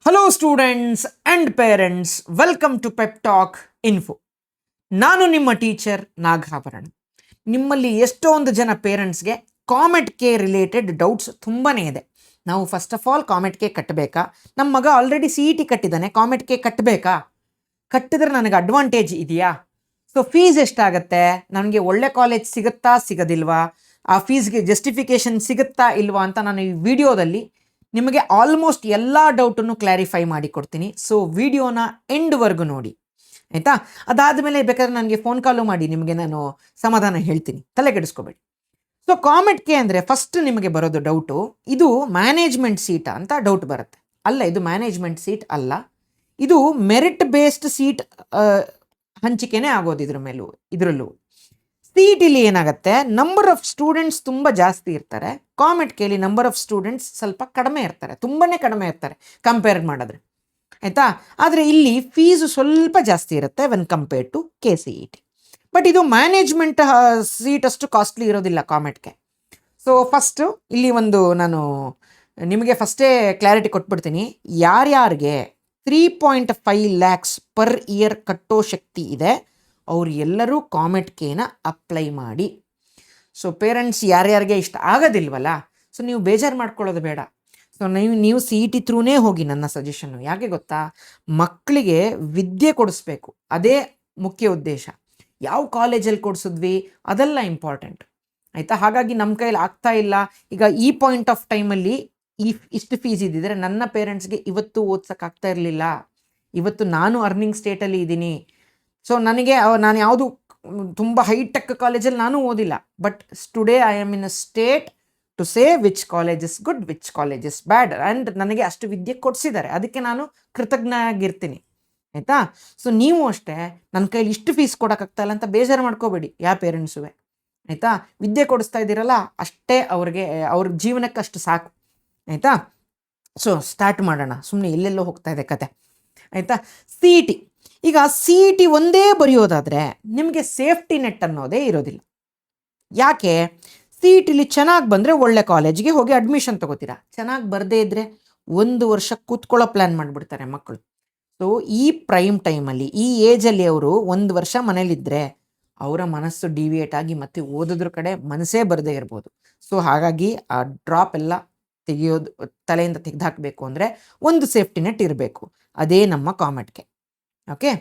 Hello students and parents, welcome to pep talk info. ನಾನು ನಿಮ್ಮ teacher Nagabharana. ನಿಮ್ಮಲ್ಲಿ ಎಷ್ಟೊಂದು ಜನ ಪೇರೆಂಟ್ಸ್ಗೆ ಕಾಮೆಟ್ ಕೆ ರಿಲೇಟೆಡ್ ಡೌಟ್ಸ್ ತುಂಬಾ ಇದೆ. ನಾವು first of all COMEDK ಕಟ್ಟಬೇಕಾ? ನಮ್ಮ ಮಗ ಆಲ್ರೆಡಿ CET ಕಟ್ಟಿದ್ದಾನೆ, ಕಾಮೆಟ್ ಕೆ ಕಟ್ಟಬೇಕಾ? ಕಟ್ಟಿದ್ರೆ ನನಗೆ ಅಡ್ವಾಂಟೇಜ್ ಇದೆಯಾ? ಸೊ ಫೀಸ್ ಎಷ್ಟಾಗತ್ತೆ? ನನಗೆ ಒಳ್ಳೆ ಕಾಲೇಜ್ ಸಿಗುತ್ತಾ ಸಿಗೋದಿಲ್ವಾ? ಆ ಫೀಸ್ಗೆ ಜಸ್ಟಿಫಿಕೇಷನ್ ಸಿಗುತ್ತಾ ಇಲ್ವಾ ಅಂತ ನಾನು ಈ ವಿಡಿಯೋದಲ್ಲಿ ನಿಮಗೆ ಆಲ್ಮೋಸ್ಟ್ ಎಲ್ಲ ಡೌಟನ್ನು ಕ್ಲಾರಿಫೈ ಮಾಡಿ ಕೊಡ್ತೀನಿ. ಸೊ ವಿಡಿಯೋನ ಎಂಡ್ವರೆಗೂ ನೋಡಿ, ಆಯಿತಾ? ಅದಾದಮೇಲೆ ಬೇಕಾದ್ರೆ ನನಗೆ ಫೋನ್ ಕಾಲು ಮಾಡಿ, ನಿಮಗೆ ನಾನು ಸಮಾಧಾನ ಹೇಳ್ತೀನಿ, ತಲೆ ಕೆಡಿಸ್ಕೋಬೇಡಿ. ಸೊ ಕಾಮೆಟ್ ಕೆ ಅಂದರೆ ಫಸ್ಟ್ ನಿಮಗೆ ಬರೋದು ಡೌಟು, ಇದು ಮ್ಯಾನೇಜ್ಮೆಂಟ್ ಸೀಟಾ ಅಂತ ಡೌಟ್ ಬರುತ್ತೆ. ಅಲ್ಲ, ಇದು ಮ್ಯಾನೇಜ್ಮೆಂಟ್ ಸೀಟ್ ಅಲ್ಲ, ಇದು ಮೆರಿಟ್ ಬೇಸ್ಡ್ ಸೀಟ್ ಹಂಚಿಕೆನೇ ಆಗೋದು. ಇದರಲ್ಲೂ CETಲಿ ಏನಾಗುತ್ತೆ, ನಂಬರ್ ಆಫ್ ಸ್ಟೂಡೆಂಟ್ಸ್ ತುಂಬ ಜಾಸ್ತಿ ಇರ್ತಾರೆ. ಕಾಮೆಟ್ ಕೆಲಿ ನಂಬರ್ ಆಫ್ ಸ್ಟೂಡೆಂಟ್ಸ್ ಸ್ವಲ್ಪ ಕಡಿಮೆ ಇರ್ತಾರೆ, ತುಂಬಾ ಕಡಿಮೆ ಇರ್ತಾರೆ ಕಂಪೇರ್ ಮಾಡಿದ್ರೆ, ಆಯಿತಾ? ಆದರೆ ಇಲ್ಲಿ ಫೀಸು ಸ್ವಲ್ಪ ಜಾಸ್ತಿ ಇರುತ್ತೆ when compared to KCET. But ಇದು ಮ್ಯಾನೇಜ್ಮೆಂಟ್ ಸೀಟ್ ಅಷ್ಟು ಕಾಸ್ಟ್ಲಿ ಇರೋದಿಲ್ಲ ಕಾಮೆಟ್ಗೆ. ಸೊ ಫಸ್ಟು ಇಲ್ಲಿ ನಾನು ನಿಮಗೆ ಫಸ್ಟೇ ಕ್ಲಾರಿಟಿ ಕೊಟ್ಬಿಡ್ತೀನಿ. ಯಾರ್ಯಾರಿಗೆ 3.5 lakhs ಪರ್ ಇಯರ್ ಕಟ್ಟೋ ಶಕ್ತಿ ಇದೆ ಅವ್ರು ಎಲ್ಲರೂ ಕಾಮೆಟ್ ಕೆನ ಅಪ್ಲೈ ಮಾಡಿ. ಸೊ ಪೇರೆಂಟ್ಸ್ ಯಾರ್ಯಾರಿಗೆ ಇಷ್ಟ ಆಗೋದಿಲ್ವಲ್ಲ, ಸೊ ನೀವು ಬೇಜಾರು ಮಾಡ್ಕೊಳ್ಳೋದು ಬೇಡ. ಸೊ ನೀವು CET ಥ್ರೂನೇ ಹೋಗಿ. ನನ್ನ ಸಜೆಷನ್ನು ಯಾಕೆ ಗೊತ್ತಾ, ಮಕ್ಕಳಿಗೆ ವಿದ್ಯೆ ಕೊಡಿಸ್ಬೇಕು, ಅದೇ ಮುಖ್ಯ ಉದ್ದೇಶ. ಯಾವ ಕಾಲೇಜಲ್ಲಿ ಕೊಡಿಸಿದ್ವಿ ಅದೆಲ್ಲ ಇಂಪಾರ್ಟೆಂಟ್, ಆಯಿತಾ? ಹಾಗಾಗಿ ನಮ್ಮ ಕೈಲಿ ಆಗ್ತಾ ಇಲ್ಲ, ಈಗ ಈ ಪಾಯಿಂಟ್ ಆಫ್ ಟೈಮಲ್ಲಿ ಇಷ್ಟು ಫೀಸ್ ಇದ್ದಿದ್ರೆ ನನ್ನ ಪೇರೆಂಟ್ಸ್ಗೆ ಇವತ್ತು ಓದ್ಸೋಕ್ಕಾಗ್ತಾ ಇರಲಿಲ್ಲ. ಇವತ್ತು ನಾನು ಅರ್ನಿಂಗ್ ಸ್ಟೇಟಲ್ಲಿ ಇದ್ದೀನಿ. ಸೊ ನಾನು ಯಾವುದು ತುಂಬ ಹೈಟೆಕ್ ಕಾಲೇಜಲ್ಲಿ ನಾನು ಓದಿಲ್ಲ, but today I am in a state to say which college is good, which college is bad. And ನನಗೆ ಅಷ್ಟು ವಿದ್ಯೆ ಕೊಡಿಸಿದ್ದಾರೆ, ಅದಕ್ಕೆ ನಾನು ಕೃತಜ್ಞ ಆಗಿರ್ತೀನಿ, ಆಯಿತಾ? ಸೊ ನೀವು ಅಷ್ಟೇ, ನನ್ನ ಕೈಲಿ ಇಷ್ಟು ಫೀಸ್ ಕೊಡೋಕ್ಕಾಗ್ತಾಯಿಲ್ಲ ಅಂತ ಬೇಜಾರು ಮಾಡ್ಕೋಬೇಡಿ ಯಾವ ಪೇರೆಂಟ್ಸುವೆ, ಆಯಿತಾ? ವಿದ್ಯೆ ಕೊಡಿಸ್ತಾ ಇದ್ದೀರಲ್ಲ ಅಷ್ಟೇ ಅವ್ರ ಜೀವನಕ್ಕೆ ಅಷ್ಟು ಸಾಕು, ಆಯಿತಾ? ಸೊ ಸ್ಟಾರ್ಟ್ ಮಾಡೋಣ, ಸುಮ್ಮನೆ ಎಲ್ಲೆಲ್ಲೋ ಹೋಗ್ತಾ ಇದೆ ಕತೆ, ಆಯಿತಾ? CET, ಈಗ CET ಒಂದೇ ಬರೆಯೋದಾದರೆ ನಿಮಗೆ ಸೇಫ್ಟಿ ನೆಟ್ ಅನ್ನೋದೇ ಇರೋದಿಲ್ಲ. ಯಾಕೆ? CETಲಿ ಚೆನ್ನಾಗಿ ಬಂದರೆ ಒಳ್ಳೆ ಕಾಲೇಜಿಗೆ ಹೋಗಿ ಅಡ್ಮಿಷನ್ ತೊಗೋತೀರಾ, ಚೆನ್ನಾಗಿ ಬರದೇ ಇದ್ದರೆ 1 ವರ್ಷ ಕೂತ್ಕೊಳ್ಳೋ ಪ್ಲ್ಯಾನ್ ಮಾಡಿಬಿಡ್ತಾರೆ ಮಕ್ಕಳು. ಸೊ ಈ ಪ್ರೈಮ್ ಟೈಮಲ್ಲಿ, ಈ ಏಜಲ್ಲಿ ಅವರು 1 ವರ್ಷ ಮನೇಲಿದ್ದರೆ ಅವರ ಮನಸ್ಸು ಡಿವಿಯೇಟ್ ಆಗಿ ಮತ್ತೆ ಓದೋದ್ರ ಕಡೆ ಮನಸ್ಸೇ ಬರದೇ ಇರ್ಬೋದು. ಸೊ ಹಾಗಾಗಿ ಆ ಡ್ರಾಪ್ ಎಲ್ಲ ತಲೆಯಿಂದ ತೆಗೆದುಹಾಕಬೇಕು ಅಂದರೆ ಒಂದು ಸೇಫ್ಟಿ ನೆಟ್ ಇರಬೇಕು, ಅದೇ ನಮ್ಮ ಕಾಮೆಟ್ ಕೆ. ಓಕೆ,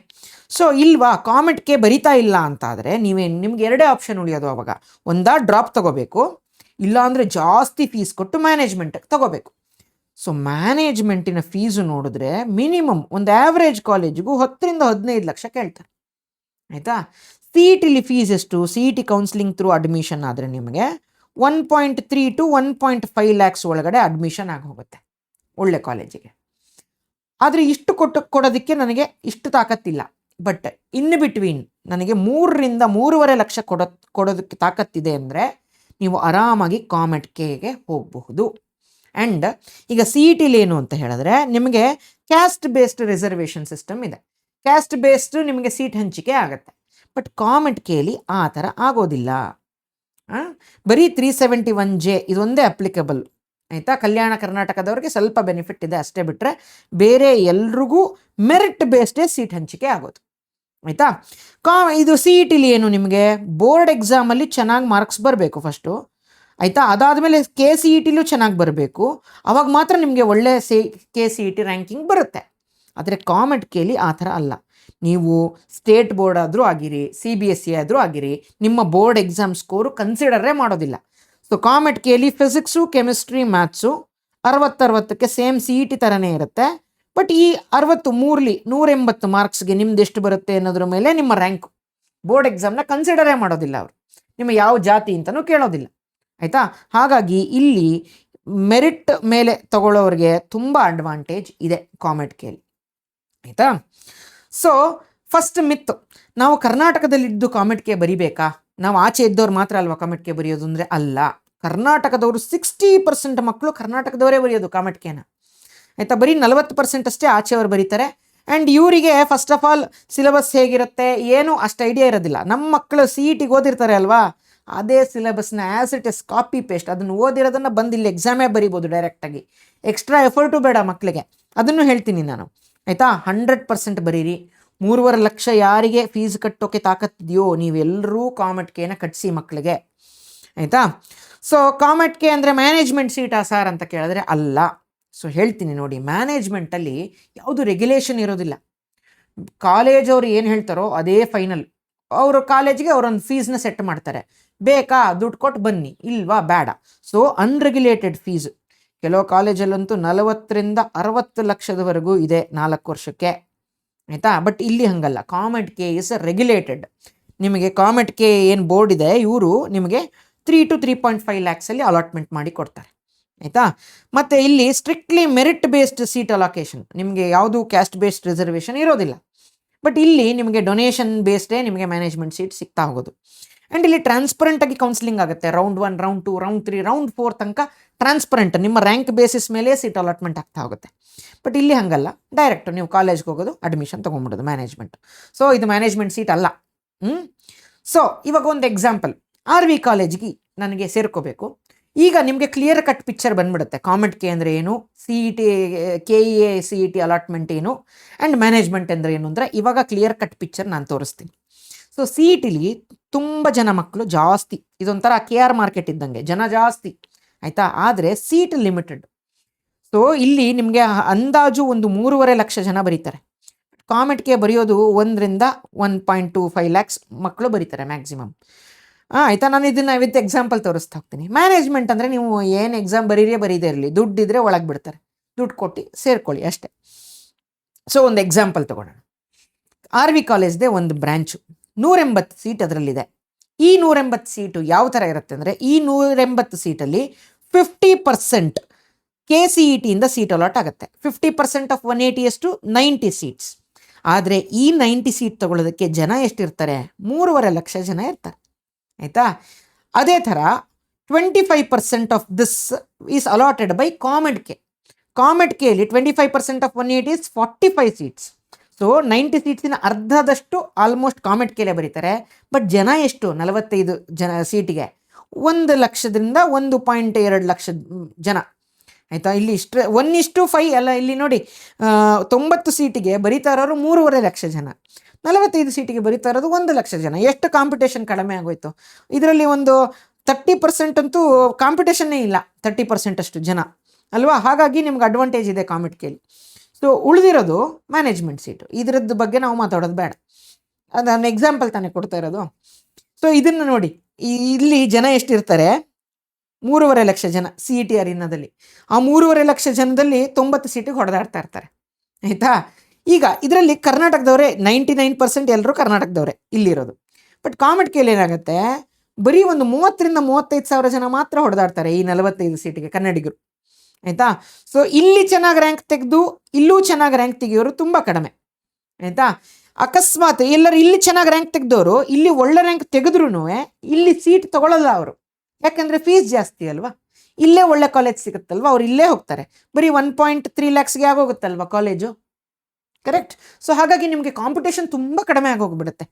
ಸೊ ಇಲ್ವಾ, ಕಾಮೆಟ್ ಕೆ ಬರಿತಾ ಇಲ್ಲ ಅಂತಾದರೆ ನಿಮ್ಗೆ ಎರಡೇ ಆಪ್ಷನ್ ಉಳಿಯೋದು. ಅವಾಗ ಒಂದಾ ಡ್ರಾಪ್ ತೊಗೋಬೇಕು, ಇಲ್ಲಾಂದರೆ ಜಾಸ್ತಿ ಫೀಸ್ ಕೊಟ್ಟು ಮ್ಯಾನೇಜ್ಮೆಂಟಿಗೆ ತೊಗೋಬೇಕು. ಸೊ ಮ್ಯಾನೇಜ್ಮೆಂಟಿನ ಫೀಸು ನೋಡಿದ್ರೆ ಮಿನಿಮಮ್ ಒಂದು ಆ್ಯಾವ್ರೇಜ್ ಕಾಲೇಜಿಗೂ 10 to 15 ಲಕ್ಷ ಕೇಳ್ತಾರೆ, ಆಯಿತಾ? CETಲಿ ಫೀಸ್ ಎಷ್ಟು? CET ಕೌನ್ಸಿಲಿಂಗ್ ಥ್ರೂ ಅಡ್ಮಿಷನ್ ಆದರೆ ನಿಮಗೆ 1.3 to 1.5 lakhs ಒಳಗಡೆ ಅಡ್ಮಿಷನ್ ಆಗಿ ಹೋಗುತ್ತೆ ಒಳ್ಳೆ ಕಾಲೇಜಿಗೆ. ಆದರೆ ಇಷ್ಟು ಕೊಡೋದಕ್ಕೆ ನನಗೆ ಇಷ್ಟು ತಾಕತ್ತಿಲ್ಲ. ಬಟ್ ಇನ್ ಬಿಟ್ವೀನ್ ನನಗೆ 3 to 3.5 ಲಕ್ಷ ಕೊಡೋದಕ್ಕೆ ತಾಕತ್ತಿದೆ ಅಂದರೆ ನೀವು ಆರಾಮಾಗಿ ಕಾಮೆಟ್ ಕೆಗೆ ಹೋಗಬಹುದು. ಆ್ಯಂಡ್ ಈಗ CETಲಿ ಏನು ಅಂತ ಹೇಳಿದ್ರೆ, ನಿಮಗೆ ಕ್ಯಾಸ್ಟ್ ಬೇಸ್ಡ್ ರಿಸರ್ವೇಷನ್ ಸಿಸ್ಟಮ್ ಇದೆ. ಕ್ಯಾಸ್ಟ್ ಬೇಸ್ಡ್ ನಿಮಗೆ ಸೀಟ್ ಹಂಚಿಕೆ ಆಗುತ್ತೆ. ಬಟ್ ಕಾಮೆಟ್ ಕೆಲಿ ಆ ಥರ ಆಗೋದಿಲ್ಲ. ಬರೀ 371J ಇದೊಂದೇ ಅಪ್ಲಿಕಬಲ್, ಆಯಿತಾ? ಕಲ್ಯಾಣ ಕರ್ನಾಟಕದವ್ರಿಗೆ ಸ್ವಲ್ಪ ಬೆನಿಫಿಟ್ ಇದೆ ಅಷ್ಟೇ, ಬಿಟ್ಟರೆ ಬೇರೆ ಎಲ್ರಿಗೂ ಮೆರಿಟ್ ಬೇಸ್ಡೇ ಸೀಟ್ ಹಂಚಿಕೆ ಆಗೋದು, ಆಯಿತಾ? ಇದು CETಲಿ ಏನು, ನಿಮಗೆ ಬೋರ್ಡ್ ಎಕ್ಸಾಮಲ್ಲಿ ಚೆನ್ನಾಗಿ ಮಾರ್ಕ್ಸ್ ಬರಬೇಕು ಫಸ್ಟು, ಆಯಿತಾ? ಅದಾದಮೇಲೆ KCETಲೂ ಚೆನ್ನಾಗಿ ಬರಬೇಕು, ಅವಾಗ ಮಾತ್ರ ನಿಮಗೆ ಒಳ್ಳೆ KCET ರ್ಯಾಂಕಿಂಗ್ ಬರುತ್ತೆ. ಆದರೆ ಕಾಮೆಟ್ ಕೆಲಿ ಆ ಥರ ಅಲ್ಲ. ನೀವು ಸ್ಟೇಟ್ ಬೋರ್ಡ್ ಆದರೂ ಆಗಿರಿ, CBSE ಆದರೂ ಆಗಿರಿ, ನಿಮ್ಮ ಬೋರ್ಡ್ ಎಕ್ಸಾಮ್ ಸ್ಕೋರು ಕನ್ಸಿಡರೇ ಮಾಡೋದಿಲ್ಲ. ಸೊ ಕಾಮೆಟ್ ಕೆಲಿ ಫಿಸಿಕ್ಸು, ಕೆಮಿಸ್ಟ್ರಿ, ಮ್ಯಾಥ್ಸು 60-60ಕ್ಕೆ ಸೇಮ್ CET ಥರನೇ ಇರುತ್ತೆ. ಬಟ್ ಈ 63ಲಿ 180 ಮಾರ್ಕ್ಸ್ಗೆ ನಿಮ್ದು ಎಷ್ಟು ಬರುತ್ತೆ ಅನ್ನೋದ್ರ ಮೇಲೆ ನಿಮ್ಮ ರ್ಯಾಂಕು. ಬೋರ್ಡ್ ಎಕ್ಸಾಮ್ನ ಕನ್ಸಿಡರೇ ಮಾಡೋದಿಲ್ಲ ಅವರು, ನಿಮ್ಮ ಯಾವ ಜಾತಿ ಅಂತಲೂ ಕೇಳೋದಿಲ್ಲ, ಆಯಿತಾ? ಹಾಗಾಗಿ ಇಲ್ಲಿ ಮೆರಿಟ್ ಮೇಲೆ ತಗೊಳ್ಳೋರಿಗೆ ತುಂಬ ಅಡ್ವಾಂಟೇಜ್ ಇದೆ ಕಾಮೆಟ್ ಕೆಲಿ, ಆಯಿತಾ? ಸೊ ಫಸ್ಟ್ ಮಿತ್ತು, ನಾವು ಕರ್ನಾಟಕದಲ್ಲಿದ್ದು ಕಾಮೆಟ್ ಕೆ ಬರಿಬೇಕಾ? ನಾವು ಆಚೆ ಇದ್ದವ್ರು ಮಾತ್ರ ಅಲ್ವಾ ಕಾಮೆಟ್ ಕೆ ಬರೆಯೋದು ಅಂದರೆ ಅಲ್ಲ. ಕರ್ನಾಟಕದವರು 60% ಮಕ್ಕಳು ಕರ್ನಾಟಕದವರೇ ಬರೆಯೋದು ಕಾಮೆಟ್ ಕೆನ, ಆಯಿತಾ? ಬರೀ 40% ಅಷ್ಟೇ ಆಚೆಯವರು ಬರೀತಾರೆ. ಆ್ಯಂಡ್ ಇವರಿಗೆ ಫಸ್ಟ್ ಆಫ್ ಆಲ್ ಸಿಲೆಬಸ್ ಹೇಗಿರುತ್ತೆ ಏನೂ ಅಷ್ಟು ಐಡಿಯಾ ಇರೋದಿಲ್ಲ. ನಮ್ಮ ಮಕ್ಕಳು CETಗೆ ಓದಿರ್ತಾರೆ ಅಲ್ವಾ, ಅದೇ ಸಿಲೆಬಸ್ನ as it is copy paste ಅದನ್ನು ಓದಿರೋದನ್ನು ಬಂದು ಇಲ್ಲಿ ಎಕ್ಸಾಮೇ ಬರಿಬೋದು ಡೈರೆಕ್ಟಾಗಿ. ಎಕ್ಸ್ಟ್ರಾ ಎಫರ್ಟು ಬೇಡ ಮಕ್ಕಳಿಗೆ, ಅದನ್ನು ಹೇಳ್ತೀನಿ ನಾನು ಆಯಿತಾ. 100% ಬರೀರಿ. 3.5 ಲಕ್ಷ ಯಾರಿಗೆ ಫೀಸ್ ಕಟ್ಟೋಕ್ಕೆ ತಾಕತ್ತಿದೆಯೋ ನೀವೆಲ್ಲರೂ ಕಾಮೆಟ್ ಕೆನ ಕಟ್ಟಿಸಿ ಮಕ್ಕಳಿಗೆ ಆಯಿತಾ. ಸೊ ಕಾಮೆಟ್ ಕೆ ಅಂದರೆ ಮ್ಯಾನೇಜ್ಮೆಂಟ್ ಸೀಟಾ ಸಾರ್ ಅಂತ ಕೇಳಿದ್ರೆ ಅಲ್ಲ. ಸೊ ಹೇಳ್ತೀನಿ ನೋಡಿ, ಮ್ಯಾನೇಜ್ಮೆಂಟಲ್ಲಿ ಯಾವುದು ರೆಗ್ಯುಲೇಷನ್ ಇರೋದಿಲ್ಲ. ಕಾಲೇಜವ್ರು ಏನು ಹೇಳ್ತಾರೋ ಅದೇ ಫೈನಲ್. ಅವರು ಕಾಲೇಜಿಗೆ ಅವರೊಂದು ಫೀಸ್ನ ಸೆಟ್ ಮಾಡ್ತಾರೆ, ಬೇಕಾ ದುಡ್ಡು ಕೊಟ್ಟು ಬನ್ನಿ, ಇಲ್ವಾ ಬೇಡ. ಸೊ ಅನ್ರೆಗ್ಯುಲೇಟೆಡ್ ಫೀಸ್ ಕೆಲವು ಕಾಲೇಜಲ್ಲಂತೂ 40ರಿಂದ 60 ಲಕ್ಷದವರೆಗೂ ಇದೆ 4 ವರ್ಷಕ್ಕೆ ಆಯಿತಾ. ಬಟ್ ಇಲ್ಲಿ ಹಂಗಲ್ಲ, ಕಾಮೆಟ್ ಕೆ ಇಸ್ ರೆಗ್ಯುಲೇಟೆಡ್. ನಿಮಗೆ ಕಾಮೆಟ್ ಕೆ ಏನು ಬೋರ್ಡ್ ಇದೆ ಇವರು ನಿಮಗೆ 3 to 3.5 ಲ್ಯಾಕ್ಸಲ್ಲಿ ಅಲಾಟ್ಮೆಂಟ್ ಮಾಡಿ ಕೊಡ್ತಾರೆ ಆಯಿತಾ. ಮತ್ತು ಇಲ್ಲಿ strictly merit based seat allocation, ನಿಮಗೆ ಯಾವುದು ಕ್ಯಾಸ್ಟ್ ಬೇಸ್ಡ್ ರಿಸರ್ವೇಷನ್ ಇರೋದಿಲ್ಲ. ಬಟ್ ಇಲ್ಲಿ ನಿಮಗೆ ಡೊನೇಷನ್ ಬೇಸ್ಡೇ ನಿಮಗೆ ಮ್ಯಾನೇಜ್ಮೆಂಟ್ ಸೀಟ್ ಸಿಗ್ತಾ ಹೋಗೋದು. ಆ್ಯಂಡ್ ಇಲ್ಲಿ ಟ್ರಾನ್ಸ್ಪರೆಂಟಾಗಿ ಕೌನ್ಸಿಲಿಂಗ್ ಆಗುತ್ತೆ. ರೌಂಡ್ 1, ರೌಂಡ್ 2, ರೌಂಡ್ 3, ರೌಂಡ್ 4 ತನಕ ಟ್ರಾನ್ಸ್ಪರೆಂಟ್ ನಿಮ್ಮ ರ್ಯಾಂಕ್ ಬೇಸಿಸ್ ಮೇಲೆ ಸೀಟ್ ಅಲಾಟ್ಮೆಂಟ್ ಆಗ್ತಾ ಹೋಗುತ್ತೆ. ಬಟ್ ಇಲ್ಲಿ ಹಾಗಲ್ಲ, ಡೈರೆಕ್ಟ್ ನೀವು ಕಾಲೇಜ್ಗೆ ಹೋಗೋದು, ಅಡ್ಮಿಷನ್ ತೊಗೊಂಡ್ಬಿಡೋದು ಮ್ಯಾನೇಜ್ಮೆಂಟ್. ಸೊ ಇದು ಮ್ಯಾನೇಜ್ಮೆಂಟ್ ಸೀಟ್ ಅಲ್ಲ. ಸೊ ಇವಾಗ ಒಂದು ಎಕ್ಸಾಂಪಲ್, RV ಕಾಲೇಜ್ಗೆ ನನಗೆ ಸೇರ್ಕೋಬೇಕು. ಈಗ ನಿಮಗೆ ಕ್ಲಿಯರ್ ಕಟ್ ಪಿಕ್ಚರ್ ಬಂದ್ಬಿಡುತ್ತೆ. ಕಾಮೆಟ್ ಕೆ ಅಂದರೆ ಏನು, CET KEA CET ಅಲಾಟ್ಮೆಂಟ್ ಏನು, ಆ್ಯಂಡ್ ಮ್ಯಾನೇಜ್ಮೆಂಟ್ ಅಂದರೆ ಏನು ಅಂದರೆ ಇವಾಗ ಕ್ಲಿಯರ್ ಕಟ್ ಪಿಕ್ಚರ್ ನಾನು ತೋರಿಸ್ತೀನಿ. ಸೊ CETಲಿ ತುಂಬ ಜನ ಮಕ್ಕಳು ಜಾಸ್ತಿ, ಇದೊಂಥರ KR ಮಾರ್ಕೆಟ್ ಇದ್ದಂಗೆ, ಜನ ಜಾಸ್ತಿ ಆಯಿತಾ. ಆದರೆ ಸೀಟ್ ಲಿಮಿಟೆಡ್. ಸೊ ಇಲ್ಲಿ ನಿಮಗೆ ಅಂದಾಜು ಒಂದು 3.5 ಲಕ್ಷ ಜನ ಬರೀತಾರೆ. ಕಾಮೆಟ್ ಕೆ ಬರೆಯೋದು 1ರಿಂದ 1.25 ಲ್ಯಾಕ್ಸ್ ಮಕ್ಕಳು ಬರೀತಾರೆ ಮ್ಯಾಕ್ಸಿಮಮ್ ಆಯಿತಾ. ನಾನು ಇದನ್ನು ವಿತ್ ಎಕ್ಸಾಂಪಲ್ ತೋರಿಸ್ತಾ ಹೋಗ್ತೀನಿ. ಮ್ಯಾನೇಜ್ಮೆಂಟ್ ಅಂದರೆ ನೀವು ಏನು ಎಕ್ಸಾಮ್ ಬರೀದೇ ಇರಲಿ, ದುಡ್ಡಿದ್ರೆ ಒಳಗೆ ಬಿಡ್ತಾರೆ, ದುಡ್ಡು ಕೊಟ್ಟು ಸೇರ್ಕೊಳ್ಳಿ ಅಷ್ಟೇ. ಸೊ ಒಂದು ಎಕ್ಸಾಂಪಲ್ ತೊಗೊಳ್ಳೋಣ. RV ಕಾಲೇಜ್ದೇ ಒಂದು ಬ್ರ್ಯಾಂಚು, 180 ಸೀಟ್ ಅದರಲ್ಲಿದೆ. ಈ 180 ಸೀಟು ಯಾವ ಥರ ಇರುತ್ತೆ ಅಂದರೆ, ಈ 180 ಸೀಟಲ್ಲಿ 50% KCETಯಿಂದ ಸೀಟ್ ಅಲಾಟ್ ಆಗುತ್ತೆ. 50% ಆಫ್ 180 ಎಷ್ಟು 90 ಸೀಟ್ಸ್. ಆದರೆ ಈ 90 ಸೀಟ್ ತೊಗೊಳ್ಳೋದಕ್ಕೆ ಜನ ಎಷ್ಟಿರ್ತಾರೆ, 3.5 ಲಕ್ಷ ಜನ ಇರ್ತಾರೆ ಆಯಿತಾ. ಅದೇ ಥರ 25% of this is allotted by COMEDK. ಕಾಮೆಟ್ ಕೆಯಲ್ಲಿ 25% ಆಫ್ 180 ಇಸ್ 45 ಸೀಟ್ಸ್. ಸೊ 90 ಸೀಟ್ಸಿನ ಅರ್ಧದಷ್ಟು ಆಲ್ಮೋಸ್ಟ್ ಕಾಮೆಟ್ ಕೆಲೆ ಬರೀತಾರೆ. ಬಟ್ ಜನ ಎಷ್ಟು, 45 ಜನ ಸೀಟಿಗೆ 1 ಲಕ್ಷದಿಂದ 1.2 ಲಕ್ಷ ಜನ ಆಯಿತಾ. ಇಲ್ಲಿ 1:5 ಅಲ್ಲ, ಇಲ್ಲಿ ನೋಡಿ 90 ಸೀಟಿಗೆ ಬರೀತಾ ಇರೋರು 3.5 ಲಕ್ಷ ಜನ, 45 ಸೀಟಿಗೆ ಬರೀತಾ ಇರೋದು 1 ಲಕ್ಷ ಜನ. ಎಷ್ಟು ಕಾಂಪಿಟೇಷನ್ ಕಡಿಮೆ ಆಗೋಯ್ತು. ಇದರಲ್ಲಿ ಒಂದು 30% ಅಂತೂ ಕಾಂಪಿಟೇಷನ್ನೇ ಇಲ್ಲ, 30% ಅಷ್ಟು ಜನ ಅಲ್ವಾ. ಹಾಗಾಗಿ ನಿಮ್ಗೆ ಅಡ್ವಾಂಟೇಜ್ ಇದೆ ಕಾಮೆಟ್ ಕೆಲಿ. ಸೊ ಉಳಿದಿರೋದು ಮ್ಯಾನೇಜ್ಮೆಂಟ್ ಸೀಟು, ಇದರದ್ದು ಬಗ್ಗೆ ನಾವು ಮಾತಾಡೋದು ಬೇಡ, ಅದು ನಾನು ಎಕ್ಸಾಂಪಲ್ ತಾನೇ ಕೊಡ್ತಾ ಇರೋದು. ಸೊ ಇದನ್ನು ನೋಡಿ, ಇಲ್ಲಿ ಜನ ಎಷ್ಟಿರ್ತಾರೆ, 3.5 ಲಕ್ಷ ಜನ CET ಅರಿನಾದಲ್ಲಿ. ಆ 3.5 ಲಕ್ಷ ಜನದಲ್ಲಿ 90 ಸೀಟಿಗೆ ಹೊಡೆದಾಡ್ತಾ ಇರ್ತಾರೆ ಆಯಿತಾ. ಈಗ ಇದರಲ್ಲಿ ಕರ್ನಾಟಕದವರೇ 99% ಎಲ್ಲರೂ ಕರ್ನಾಟಕದವರೇ ಇಲ್ಲಿರೋದು. ಬಟ್ ಕಾಮೆಟ್ ಕೆಲಿ ಏನಾಗುತ್ತೆ, ಬರೀ ಒಂದು 30ರಿಂದ 35 ಸಾವಿರ ಜನ ಮಾತ್ರ ಹೊಡೆದಾಡ್ತಾರೆ ಈ 45 ಸೀಟಿಗೆ ಕನ್ನಡಿಗರು ಆಯಿತಾ. ಸೊ ಇಲ್ಲಿ ಚೆನ್ನಾಗಿ ರ್ಯಾಂಕ್ ತೆಗೆದು ಇಲ್ಲೂ ಚೆನ್ನಾಗಿ ರ್ಯಾಂಕ್ ತೆಗೆಯೋರು ತುಂಬ ಕಡಿಮೆ ಆಯಿತಾ. ಅಕಸ್ಮಾತ್ ಎಲ್ಲರೂ ಇಲ್ಲಿ ಚೆನ್ನಾಗಿ ರ್ಯಾಂಕ್ ತೆಗೆದವರು ಇಲ್ಲಿ ಒಳ್ಳೆ ರ್ಯಾಂಕ್ ತೆಗೆದ್ರೂ ಇಲ್ಲಿ ಸೀಟ್ ತೊಗೊಳ್ಳಲ್ಲ ಅವರು, ಯಾಕೆಂದರೆ ಫೀಸ್ ಜಾಸ್ತಿ ಅಲ್ವಾ. ಇಲ್ಲೇ ಒಳ್ಳೆ ಕಾಲೇಜ್ ಸಿಗುತ್ತಲ್ವ, ಅವ್ರು ಇಲ್ಲೇ ಹೋಗ್ತಾರೆ. ಬರೀ 1.3 ಲ್ಯಾಕ್ಸ್ಗೆ ಆಗೋಗುತ್ತಲ್ವ ಕಾಲೇಜು, ಕರೆಕ್ಟ್. ಸೊ ಹಾಗಾಗಿ ನಿಮಗೆ ಕಾಂಪಿಟೇಷನ್ ತುಂಬ ಕಡಿಮೆ ಆಗೋಗ್ಬಿಡುತ್ತೆ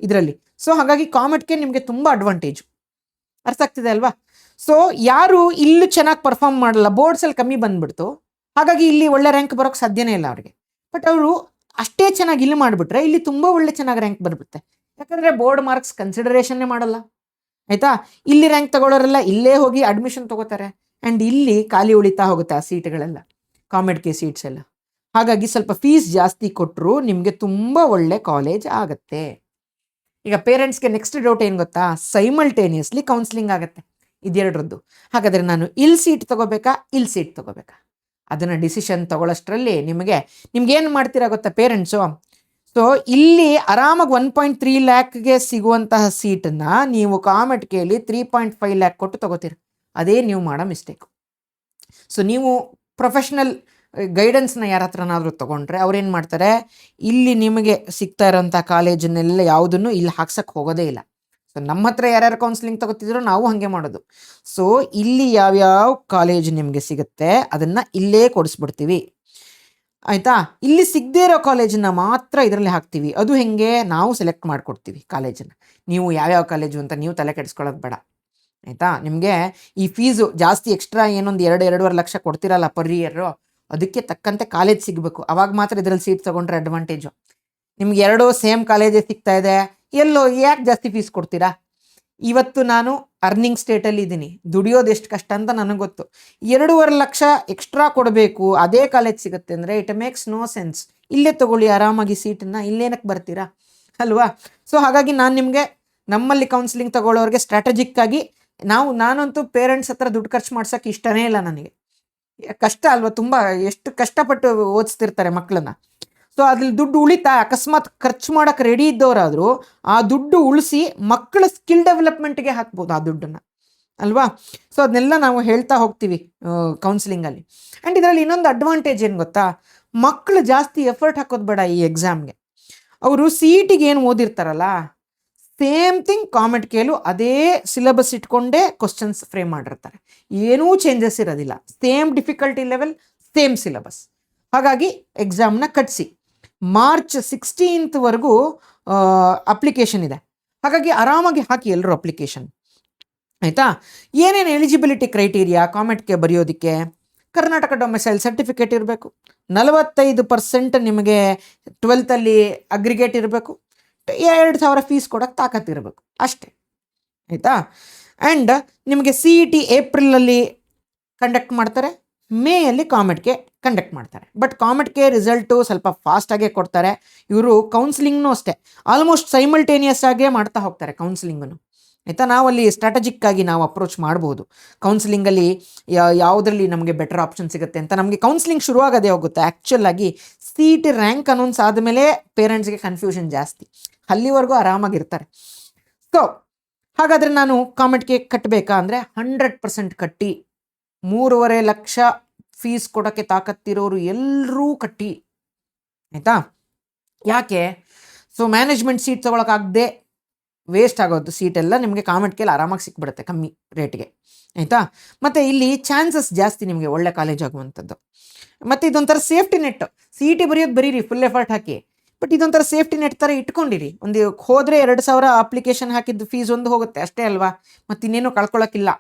ಇದರಲ್ಲಿ. ಸೊ ಹಾಗಾಗಿ ಕಾಮೆಟ್ಗೆ ನಿಮಗೆ ತುಂಬ ಅಡ್ವಾಂಟೇಜು, ಅರ್ಥ ಆಗ್ತಿದೆ ಅಲ್ವಾ. ಸೊ ಯಾರು ಇಲ್ಲೂ ಚೆನ್ನಾಗಿ ಪರ್ಫಾರ್ಮ್ ಮಾಡಲ್ಲ, ಬೋರ್ಡ್ಸಲ್ಲಿ ಕಮ್ಮಿ ಬಂದುಬಿಡ್ತು, ಹಾಗಾಗಿ ಇಲ್ಲಿ ಒಳ್ಳೆ ರ್ಯಾಂಕ್ ಬರೋಕ್ಕೆ ಸಾಧ್ಯನೇ ಇಲ್ಲ ಅವ್ರಿಗೆ. ಬಟ್ ಅವರು ಅಷ್ಟೇ ಚೆನ್ನಾಗಿ ಇಲ್ಲಿ ಮಾಡಿಬಿಟ್ರೆ ಇಲ್ಲಿ ತುಂಬ ಒಳ್ಳೆ ಚೆನ್ನಾಗಿ ರ್ಯಾಂಕ್ ಬಂದುಬಿಡುತ್ತೆ. ಯಾಕಂದರೆ ಬೋರ್ಡ್ ಮಾರ್ಕ್ಸ್ ಕನ್ಸಿಡರೇಷನ್ನೇ ಮಾಡಲ್ಲ ಆಯಿತಾ. ಇಲ್ಲಿ ರ್ಯಾಂಕ್ ತಗೊಳ್ಳೋರೆಲ್ಲ ಇಲ್ಲೇ ಹೋಗಿ ಅಡ್ಮಿಷನ್ ತೊಗೋತಾರೆ, ಆ್ಯಂಡ್ ಇಲ್ಲಿ ಖಾಲಿ ಉಳಿತಾ ಹೋಗುತ್ತೆ ಆ ಸೀಟ್ಗಳೆಲ್ಲ, ಕಾಮೆಟ್ ಕೆ ಸೀಟ್ಸ್ ಎಲ್ಲ. ಹಾಗಾಗಿ ಸ್ವಲ್ಪ ಫೀಸ್ ಜಾಸ್ತಿ ಕೊಟ್ಟರು ನಿಮಗೆ ತುಂಬ ಒಳ್ಳೆ ಕಾಲೇಜ್ ಆಗುತ್ತೆ. ಈಗ ಪೇರೆಂಟ್ಸ್ಗೆ ನೆಕ್ಸ್ಟ್ ಡೌಟ್ ಏನು ಗೊತ್ತಾ, ಸೈಮಲ್ಟೇನಿಯಸ್ಲಿ ಕೌನ್ಸಿಲಿಂಗ್ ಆಗುತ್ತೆ ಇದೆರಡರದ್ದು. ಹಾಗಾದರೆ ನಾನು ಇಲ್ಲಿ ಸೀಟ್ ತೊಗೋಬೇಕಾ, ಇಲ್ಲಿ ಸೀಟ್ ತೊಗೋಬೇಕಾ, ಅದನ್ನು ಡಿಸಿಷನ್ ತೊಗೊಳ್ಳೋಷ್ಟರಲ್ಲಿ ನಿಮಗೇನು ಮಾಡ್ತೀರಾ ಗೊತ್ತಾ ಪೇರೆಂಟ್ಸು. ಸೊ ಇಲ್ಲಿ ಆರಾಮಾಗಿ 1.3 ಲ್ಯಾಕ್ಗೆ ಸಿಗುವಂತಹ ಸೀಟನ್ನು ನೀವು ಕಾಮೆಟ್ ಕೆಲಿ 3.5 ಲ್ಯಾಕ್ ಕೊಟ್ಟು ತೊಗೋತೀರಿ. ಅದೇ ನೀವು ಮಾಡೋ ಮಿಸ್ಟೇಕು. ಸೊ ನೀವು ಪ್ರೊಫೆಷ್ನಲ್ ಗೈಡೆನ್ಸ್ನ ಯಾರ ಹತ್ರನಾದರೂ ತೊಗೊಂಡ್ರೆ ಅವ್ರೇನು ಮಾಡ್ತಾರೆ, ಇಲ್ಲಿ ನಿಮಗೆ ಸಿಗ್ತಾ ಇರೋಂಥ ಕಾಲೇಜನ್ನೆಲ್ಲ ಯಾವುದನ್ನು ಇಲ್ಲಿ ಹಾಕ್ಸಕ್ಕೆ ಹೋಗೋದೇ ಇಲ್ಲ. ಸೊ ನಮ್ಮ ಹತ್ರ ಯಾರ್ಯಾರು ಕೌನ್ಸಿಲಿಂಗ್ ತೊಗೋತಿದ್ರು ನಾವು ಹಾಗೆ ಮಾಡೋದು. ಸೊ ಇಲ್ಲಿ ಯಾವ್ಯಾವ ಕಾಲೇಜ್ ನಿಮಗೆ ಸಿಗುತ್ತೆ ಅದನ್ನು ಇಲ್ಲೇ ಕೊಡಿಸ್ಬಿಡ್ತೀವಿ. ಆಯಿತಾ. ಇಲ್ಲಿ ಸಿಗದೇ ಇರೋ ಕಾಲೇಜನ್ನು ಮಾತ್ರ ಇದರಲ್ಲಿ ಹಾಕ್ತೀವಿ. ಅದು ಹೆಂಗೆ, ನಾವು ಸೆಲೆಕ್ಟ್ ಮಾಡಿಕೊಡ್ತೀವಿ ಕಾಲೇಜನ್ನು. ನೀವು ಯಾವ್ಯಾವ ಕಾಲೇಜು ಅಂತ ನೀವು ತಲೆ ಕೆಡಿಸ್ಕೊಳ್ಳೋದು ಬೇಡ, ಆಯಿತಾ. ನಿಮಗೆ ಈ ಫೀಸು ಜಾಸ್ತಿ ಎಕ್ಸ್ಟ್ರಾ ಏನೊಂದು 2-2.5 ಲಕ್ಷ ಕೊಡ್ತೀರಲ್ಲ ಪರ್ ಇಯರು, ಅದಕ್ಕೆ ತಕ್ಕಂತೆ ಕಾಲೇಜ್ ಸಿಗಬೇಕು. ಅವಾಗ ಮಾತ್ರ ಇದರಲ್ಲಿ ಸೀಟ್ ತೊಗೊಂಡ್ರೆ ಅಡ್ವಾಂಟೇಜು. ನಿಮ್ಗೆ ಎರಡೂ ಸೇಮ್ ಕಾಲೇಜೇ ಸಿಗ್ತಾ ಇದೆ, ಎಲ್ಲೋ ಯಾಕೆ ಜಾಸ್ತಿ ಫೀಸ್ ಕೊಡ್ತೀರಾ? ಇವತ್ತು ನಾನು ಅರ್ನಿಂಗ್ ಸ್ಟೇಟಲ್ಲಿ ಇದ್ದೀನಿ, ದುಡಿಯೋದು ಎಷ್ಟು ಕಷ್ಟ ಅಂತ ನನಗೆ ಗೊತ್ತು. 2.5 ಲಕ್ಷ ಎಕ್ಸ್ಟ್ರಾ ಕೊಡಬೇಕು, ಅದೇ ಕಾಲೇಜ್ ಸಿಗುತ್ತೆ ಅಂದರೆ ಇಟ್ ಮೇಕ್ಸ್ ನೋ ಸೆನ್ಸ್. ಇಲ್ಲೇ ತೊಗೊಳ್ಳಿ ಆರಾಮಾಗಿ ಸೀಟನ್ನು, ಇಲ್ಲೇನಕ್ಕೆ ಬರ್ತೀರಾ ಅಲ್ವಾ? ಸೊ ಹಾಗಾಗಿ ನಾನು ನಿಮಗೆ ನಮ್ಮಲ್ಲಿ ಕೌನ್ಸಿಲಿಂಗ್ ತಗೊಳ್ಳೋರಿಗೆ ಸ್ಟ್ರಾಟಜಿಕ್ಕಾಗಿ ನಾನಂತೂ ಪೇರೆಂಟ್ಸ್ ಹತ್ರ ದುಡ್ಡು ಖರ್ಚು ಮಾಡ್ಸೋಕ್ಕೆ ಇಷ್ಟನೇ ಇಲ್ಲ ನನಗೆ. ಕಷ್ಟ ಅಲ್ವಾ, ತುಂಬ ಎಷ್ಟು ಕಷ್ಟಪಟ್ಟು ಓದಿಸ್ತಿರ್ತಾರೆ ಮಕ್ಕಳನ್ನ. ಸೊ ಅದ್ರಲ್ಲಿ ದುಡ್ಡು ಉಳಿತಾ, ಅಕಸ್ಮಾತ್ ಖರ್ಚು ಮಾಡೋಕ್ಕೆ ರೆಡಿ ಇದ್ದವರಾದರೂ ಆ ದುಡ್ಡು ಉಳಿಸಿ ಮಕ್ಕಳ ಸ್ಕಿಲ್ ಡೆವಲಪ್ಮೆಂಟ್ಗೆ ಹಾಕ್ಬೋದು ಆ ದುಡ್ಡನ್ನು, ಅಲ್ವಾ? ಸೊ ಅದನ್ನೆಲ್ಲ ನಾವು ಹೇಳ್ತಾ ಹೋಗ್ತೀವಿ ಕೌನ್ಸಿಲಿಂಗಲ್ಲಿ. ಆ್ಯಂಡ್ ಇದರಲ್ಲಿ ಇನ್ನೊಂದು ಅಡ್ವಾಂಟೇಜ್ ಏನು ಗೊತ್ತಾ, ಮಕ್ಕಳು ಜಾಸ್ತಿ ಎಫರ್ಟ್ ಹಾಕೋದು ಬೇಡ ಈ ಎಕ್ಸಾಮ್ಗೆ. ಅವರು CETಗೆ ಏನು ಓದಿರ್ತಾರಲ್ಲ, ಸೇಮ್ ಥಿಂಗ್ ಕಾಮೆಂಟ್ ಕೇಳು ಅದೇ ಸಿಲೆಬಸ್ ಇಟ್ಕೊಂಡೇ ಕ್ವಶನ್ಸ್ ಫ್ರೇಮ್ ಮಾಡಿರ್ತಾರೆ, ಏನೂ ಚೇಂಜಸ್ ಇರೋದಿಲ್ಲ. Same difficulty level, same syllabus. ಹಾಗಾಗಿ ಎಕ್ಸಾಮ್ನ ಕಟ್ಟಿಸಿ. ಮಾರ್ಚ್ 16th ಅಪ್ಲಿಕೇಶನ್ ಇದೆ, ಹಾಗಾಗಿ ಆರಾಮಾಗಿ ಹಾಕಿ ಎಲ್ಲರೂ ಅಪ್ಲಿಕೇಶನ್, ಆಯಿತಾ. ಏನೇನು ಎಲಿಜಿಬಿಲಿಟಿ ಕ್ರೈಟೀರಿಯಾ ಕಾಮೆಂಟ್ಗೆ ಬರೆಯೋದಕ್ಕೆ? ಕರ್ನಾಟಕ ಡೊಮಿಸೈಲ್ ಸರ್ಟಿಫಿಕೇಟ್ ಇರಬೇಕು, 45% ನಿಮಗೆ 12th ಅಗ್ರಿಗೇಟ್ ಇರಬೇಕು, 2,000 ಫೀಸ್ ಕೊಡೋಕ್ಕೆ ತಾಕತ್ತಿರಬೇಕು ಅಷ್ಟೇ, ಆಯಿತಾ. ಆ್ಯಂಡ್ ನಿಮಗೆ CET ಏಪ್ರಿಲಲ್ಲಿ ಕಂಡಕ್ಟ್ ಮಾಡ್ತಾರೆ, ಮೇಯಲ್ಲಿ ಕಾಮೆಂಟ್ಗೆ ಕಂಡಕ್ಟ್ ಮಾಡ್ತಾರೆ. ಬಟ್ ಕಾಮೆಂಟ್ಗೆ ರಿಸಲ್ಟು ಸ್ವಲ್ಪ ಫಾಸ್ಟಾಗೇ ಕೊಡ್ತಾರೆ ಇವರು. ಕೌನ್ಸಿಲಿಂಗ್ನೂ ಅಷ್ಟೇ ಆಲ್ಮೋಸ್ಟ್ ಸೈಮಲ್ಟೇನಿಯಸ್ ಆಗೇ ಮಾಡ್ತಾ ಹೋಗ್ತಾರೆ ಕೌನ್ಸಿಲಿಂಗನ್ನು, ಆಯಿತಾ. ನಾವಲ್ಲಿ ಸ್ಟ್ರಾಟಜಿಕ್ಕಾಗಿ ನಾವು ಅಪ್ರೋಚ್ ಮಾಡ್ಬೋದು ಕೌನ್ಸಿಲಿಂಗಲ್ಲಿ ಯಾವುದರಲ್ಲಿ ನಮಗೆ ಬೆಟರ್ ಆಪ್ಷನ್ ಸಿಗುತ್ತೆ ಅಂತ. ನಮಗೆ ಕೌನ್ಸಿಲಿಂಗ್ ಶುರುವಾಗದೇ ಹೋಗುತ್ತೆ. ಆ್ಯಕ್ಚುಲಾಗಿ CET ರ್ಯಾಂಕ್ ಅನೌನ್ಸ್ ಆದಮೇಲೆ ಪೇರೆಂಟ್ಸ್ಗೆ ಕನ್ಫ್ಯೂಷನ್ ಜಾಸ್ತಿ, ಅಲ್ಲಿವರೆಗೂ ಆರಾಮಾಗಿರ್ತಾರೆ. ಸೊ ಹಾಗಾದರೆ ನಾನು ಕಾಮೆಂಟ್ಗೆ ಕಟ್ಟಬೇಕಾ ಅಂದರೆ 100% ಕಟ್ಟಿ. 3.5 ಲಕ್ಷ ಫೀಸ್ ಕೊಡೋಕ್ಕೆ ತಾಕತ್ತಿರೋರು ಎಲ್ಲರೂ ಕಟ್ಟಿ, ಆಯಿತಾ. ಯಾಕೆ? ಸೊ ಮ್ಯಾನೇಜ್ಮೆಂಟ್ ಸೀಟ್ ತೊಗೊಳಕ್ಕಾಗದೆ ವೇಸ್ಟ್ ಆಗೋದು ಸೀಟೆಲ್ಲ ನಿಮಗೆ ಕಾಮೆಂಟ್ಗೆಲ್ಲ ಆರಾಮಾಗಿ ಸಿಕ್ಬಿಡುತ್ತೆ ಕಮ್ಮಿ ರೇಟ್ಗೆ, ಆಯಿತಾ. ಮತ್ತು ಇಲ್ಲಿ ಚಾನ್ಸಸ್ ಜಾಸ್ತಿ ನಿಮಗೆ ಒಳ್ಳೆ ಕಾಲೇಜ್ ಆಗುವಂಥದ್ದು. ಮತ್ತು ಇದೊಂಥರ ಸೇಫ್ಟಿ ನೆಟ್. CET ಬರೆಯೋದು ಬರೀರಿ ಫುಲ್ ಎಫರ್ಟ್ ಹಾಕಿ, ಬಟ್ ಇದೊಂಥರ ಸೇಫ್ಟಿ ನೆಟ್ ಥರ ಇಟ್ಕೊಂಡಿರಿ. ಒಂದು ಹೋದರೆ 2,000 ಅಪ್ಲಿಕೇಶನ್ ಹಾಕಿದ್ದು ಫೀಸ್ ಒಂದು ಹೋಗುತ್ತೆ ಅಷ್ಟೇ ಅಲ್ವಾ, ಮತ್ತು ಇನ್ನೇನು ಕಳ್ಕೊಳ್ಳೋಕ್ಕಿಲ್ಲ.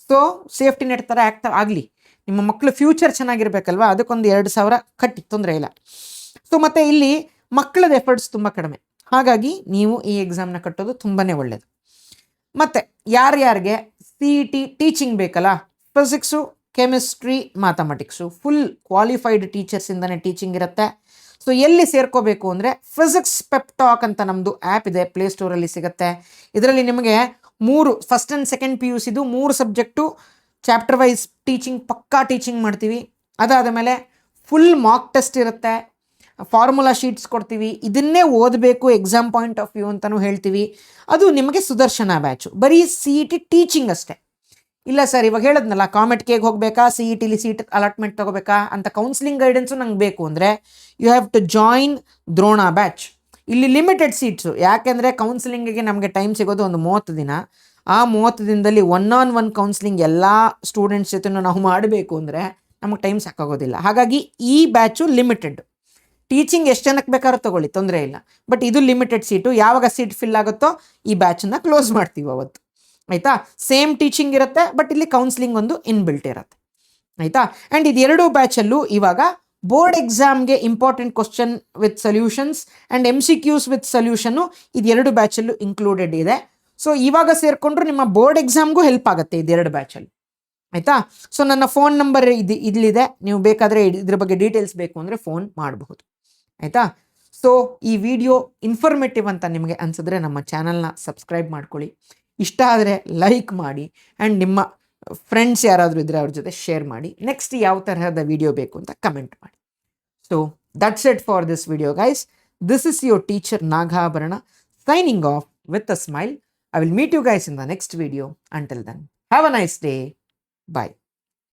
ಸೊ ಸೇಫ್ಟಿ ನೆಟ್ ಥರ ಆಗಲಿ. ನಿಮ್ಮ ಮಕ್ಕಳು ಫ್ಯೂಚರ್ ಚೆನ್ನಾಗಿರ್ಬೇಕಲ್ವ, ಅದಕ್ಕೊಂದು 2,000 ಕಟ್ಟಿ, ತೊಂದರೆ ಇಲ್ಲ. ಸೊ ಮತ್ತು ಇಲ್ಲಿ ಮಕ್ಕಳದ ಎಫರ್ಟ್ಸ್ ತುಂಬ ಕಡಿಮೆ, ಹಾಗಾಗಿ ನೀವು ಈ ಎಕ್ಸಾಮ್ನ ಕಟ್ಟೋದು ತುಂಬಾ ಒಳ್ಳೆಯದು. ಮತ್ತು ಯಾರ್ಯಾರಿಗೆ CET ಟೀಚಿಂಗ್ ಬೇಕಲ್ಲ, physics, chemistry, mathematics full qualified ಟೀಚರ್ಸಿಂದನೇ ಟೀಚಿಂಗ್ ಇರುತ್ತೆ. ಸೊ ಎಲ್ಲಿ ಸೇರ್ಕೋಬೇಕು ಅಂದರೆ ಫಿಸಿಕ್ಸ್ ಪೆಪ್ ಟಾಕ್ ಅಂತ ನಮ್ಮದು ಆ್ಯಪ್ ಇದೆ, ಪ್ಲೇಸ್ಟೋರಲ್ಲಿ ಸಿಗುತ್ತೆ. ಇದರಲ್ಲಿ ನಿಮಗೆ 3 ಫಸ್ಟ್ ಆ್ಯಂಡ್ ಸೆಕೆಂಡ್ PUCದು 3 ಸಬ್ಜೆಕ್ಟು ಚಾಪ್ಟರ್ ವೈಸ್ ಟೀಚಿಂಗ್ ಪಕ್ಕಾ ಟೀಚಿಂಗ್ ಮಾಡ್ತೀವಿ. ಅದಾದ ಮೇಲೆ ಫುಲ್ ಮಾಕ್ ಟೆಸ್ಟ್ ಇರುತ್ತೆ, ಫಾರ್ಮುಲಾ ಶೀಟ್ಸ್ ಕೊಡ್ತೀವಿ. ಇದನ್ನೇ ಓದಬೇಕು ಎಕ್ಸಾಮ್ ಪಾಯಿಂಟ್ ಆಫ್ ವ್ಯೂ ಅಂತಲೂ ಹೇಳ್ತೀವಿ. ಅದು ನಿಮಗೆ ಸುದರ್ಶನ ಬ್ಯಾಚು, ಬರೀ CET ಟೀಚಿಂಗ್ ಅಷ್ಟೇ. ಇಲ್ಲ ಸರ್ ಇವಾಗ ಹೇಳಿದ್ನಲ್ಲ ಕಾಮೆಂಟ್ಗೆ ಹೋಗಬೇಕಾ, CETಲಿ ಸೀಟ್ ಅಲಾಟ್ಮೆಂಟ್ ತೊಗೋಬೇಕಾ ಅಂತ ಕೌನ್ಸಿಲಿಂಗ್ ಗೈಡೆನ್ಸು ನಂಗೆ ಬೇಕು ಅಂದರೆ you have to join Drona batch. ಇಲ್ಲಿ ಲಿಮಿಟೆಡ್ ಸೀಟ್ಸು, ಯಾಕೆಂದರೆ ಕೌನ್ಸಿಲಿಂಗಿಗೆ ನಮಗೆ ಟೈಮ್ ಸಿಗೋದು ಒಂದು 30 ದಿನ. ಆ 30 ದಿನದಲ್ಲಿ 1-on-1 ಕೌನ್ಸಿಲಿಂಗ್ ಎಲ್ಲ ಸ್ಟೂಡೆಂಟ್ಸ್ ಜೊತೆ ನಾವು ಮಾಡಬೇಕು ಅಂದರೆ ನಮಗೆ ಟೈಮ್ ಸಾಕಾಗೋದಿಲ್ಲ. ಹಾಗಾಗಿ ಈ ಬ್ಯಾಚು ಲಿಮಿಟೆಡ್. ಟೀಚಿಂಗ್ ಎಷ್ಟು ಜನಕ್ಕೆ ಬೇಕಾದ್ರೂ ತೊಗೊಳ್ಳಿ, ತೊಂದರೆ ಇಲ್ಲ. ಬಟ್ ಇದು ಲಿಮಿಟೆಡ್ ಸೀಟು, ಯಾವಾಗ ಸೀಟ್ ಫಿಲ್ ಆಗುತ್ತೋ ಈ ಬ್ಯಾಚನ್ನು ಕ್ಲೋಸ್ ಮಾಡ್ತೀವಿ ಅವತ್ತು, ಆಯಿತಾ. ಸೇಮ್ ಟೀಚಿಂಗ್ ಇರುತ್ತೆ, ಬಟ್ ಇಲ್ಲಿ ಕೌನ್ಸಿಲಿಂಗ್ ಒಂದು ಇನ್ಬಿಲ್ಟ್ ಇರುತ್ತೆ, ಆಯಿತಾ. ಆ್ಯಂಡ್ ಇದು 2 ಬ್ಯಾಚಲ್ಲೂ ಇವಾಗ ಬೋರ್ಡ್ ಎಕ್ಸಾಮ್ಗೆ important question with solutions and MCQs with ಸೊಲ್ಯೂಷನ್ನು ಇದು 2 ಬ್ಯಾಚಲ್ಲೂ ಇನ್ಕ್ಲೂಡೆಡ್ ಇದೆ. ಸೊ ಇವಾಗ ಸೇರಿಕೊಂಡ್ರು ನಿಮ್ಮ ಬೋರ್ಡ್ ಎಕ್ಸಾಮ್ಗೂ ಹೆಲ್ಪ್ ಆಗುತ್ತೆ ಇದು 2 ಬ್ಯಾಚಲ್ಲಿ, ಆಯಿತಾ. ಸೊ ನನ್ನ ಫೋನ್ ನಂಬರ್ ಇಲ್ಲಿದೆ, ನೀವು ಬೇಕಾದರೆ ಇದ್ರ ಬಗ್ಗೆ ಡೀಟೇಲ್ಸ್ ಬೇಕು ಅಂದರೆ ಫೋನ್ ಮಾಡಬಹುದು, ಆಯಿತಾ. ಸೊ ಈ ವಿಡಿಯೋ ಇನ್ಫಾರ್ಮೇಟಿವ್ ಅಂತ ನಿಮಗೆ ಅನಿಸಿದ್ರೆ ನಮ್ಮ ಚಾನಲ್ನ ಸಬ್ಸ್ಕ್ರೈಬ್ ಮಾಡ್ಕೊಳ್ಳಿ. ಇಷ್ಟ ಆದರೆ ಲೈಕ್ ಮಾಡಿ ಆ್ಯಂಡ್ ನಿಮ್ಮ ಫ್ರೆಂಡ್ಸ್ ಯಾರಾದರೂ ಇದ್ದರೆ ಅವ್ರ ಜೊತೆ ಶೇರ್ ಮಾಡಿ. ನೆಕ್ಸ್ಟ್ ಯಾವ ತರಹದ ವಿಡಿಯೋ ಬೇಕು ಅಂತ ಕಮೆಂಟ್ ಮಾಡಿ. So that's it for this video guys. This is your teacher Nagabharana signing off with a smile. I will meet you guys in the next video. Until then, have a nice day. Bye.